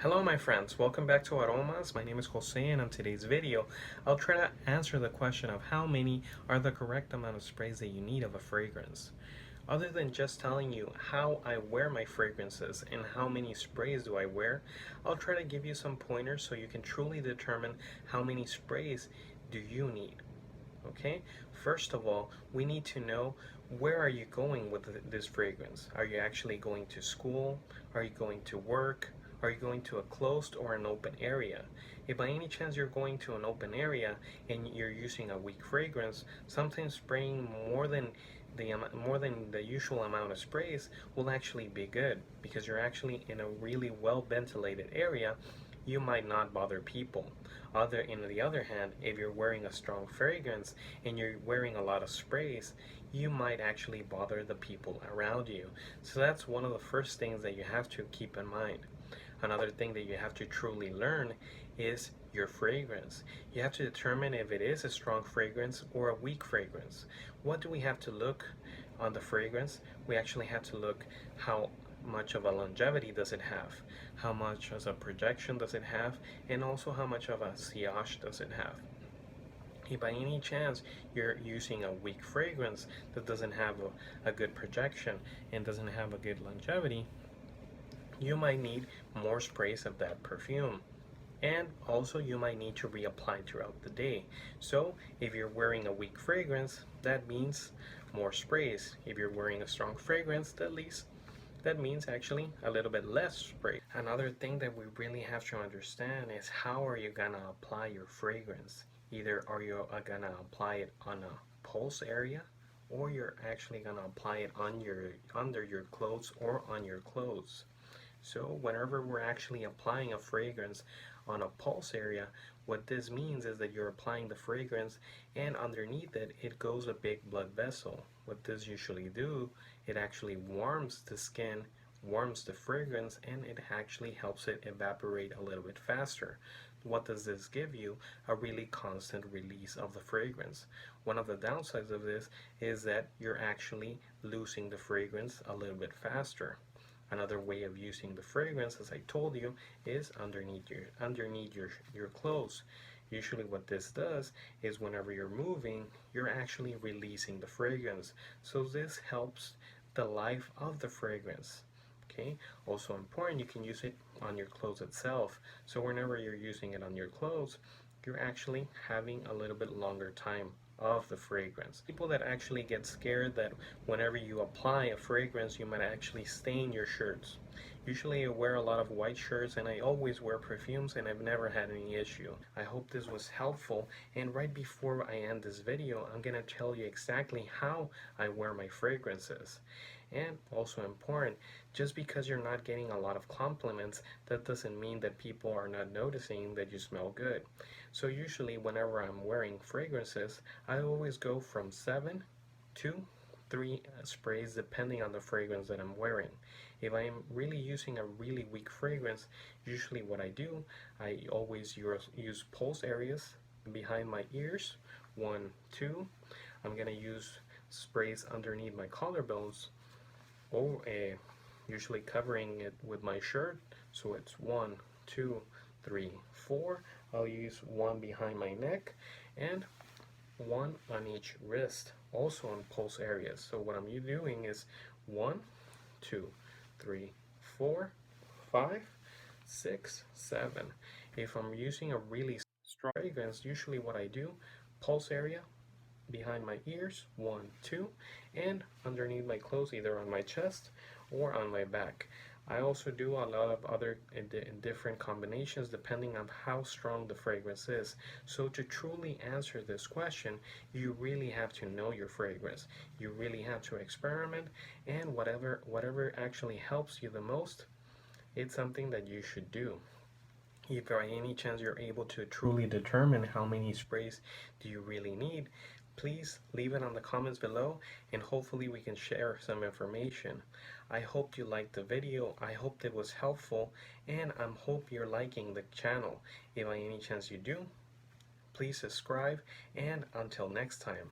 Hello my friends, welcome back to Aromas. My name is Jose and on today's video I'll try to answer the question of how many are the correct amount of sprays that you need of a fragrance. Other than just telling you how I wear my fragrances and how many sprays do I wear, I'll try to give you some pointers so you can truly determine how many sprays do you need. Okay, first of all, we need to know where are you going with this fragrance. Are you actually going to school? Are you going to work? Are you going to a closed or an open area? If by any chance you're going to an open area and you're using a weak fragrance, sometimes spraying more than the usual amount of sprays will actually be good because you're actually in a really well ventilated area. You might not bother people. In the other hand, if you're wearing a strong fragrance and you're wearing a lot of sprays, you might actually bother the people around you. So that's one of the first things that you have to keep in mind. Another thing that you have to truly learn is your fragrance. You have to determine if it is a strong fragrance or a weak fragrance. What do we have to look on the fragrance? We actually have to look how much of a longevity does it have, how much as a projection does it have, and also how much of a sillage does it have. If by any chance you're using a weak fragrance that doesn't have a good projection and doesn't have a good longevity, you might need more sprays of that perfume. And also you might need to reapply throughout the day. So if you're wearing a weak fragrance, that means more sprays. If you're wearing a strong fragrance, that means actually a little bit less spray. Another thing that we really have to understand is how are you gonna apply your fragrance. Either are you gonna apply it on a pulse area, or you're actually gonna apply it on under your clothes or on your clothes. So whenever we're actually applying a fragrance on a pulse area, what this means is that you're applying the fragrance and underneath it goes a big blood vessel. What this usually do, it actually warms the skin, warms the fragrance, and it actually helps it evaporate a little bit faster. What does this give you? A really constant release of the fragrance. One of the downsides of this is that you're actually losing the fragrance a little bit faster. Another way of using the fragrance, as I told you, is underneath your clothes. Usually what this does is whenever you're moving, you're actually releasing the fragrance. So this helps the life of the fragrance. Okay, also important, you can use it on your clothes itself. So whenever you're using it on your clothes, you're actually having a little bit longer time of the fragrance. People that actually get scared that whenever you apply a fragrance you might actually stain your shirts. Usually I wear a lot of white shirts and I always wear perfumes and I've never had any issue. I hope this was helpful, and right before I end this video I'm gonna tell you exactly how I wear my fragrances. And also important, just because you're not getting a lot of compliments, that doesn't mean that people are not noticing that you smell good. So usually whenever I'm wearing fragrances, I always go from 7 to 3 sprays depending on the fragrance that I'm wearing. If I'm really using a really weak fragrance, usually what I do, I always use pulse areas behind my ears, 1, 2. I'm gonna use sprays underneath my collarbones, or usually covering it with my shirt, so it's 1, 2, 3, 4. I'll use 1 behind my neck and 1 on each wrist, also on pulse areas. So what I'm doing is 1, 2, 3, 4, 5, 6, 7. If I'm using a really strong fragrance, usually what I do, pulse area, behind my ears, 1, 2, and underneath my clothes, either on my chest or on my back. I also do a lot of other different combinations depending on how strong the fragrance is. So to truly answer this question, you really have to know your fragrance. You really have to experiment, and whatever actually helps you the most, it's something that you should do. If by any chance you're able to truly determine how many sprays do you really need, please leave it on the comments below and hopefully we can share some information. I hope you liked the video, I hope it was helpful, and I hope you're liking the channel. If by any chance you do, please subscribe, and until next time.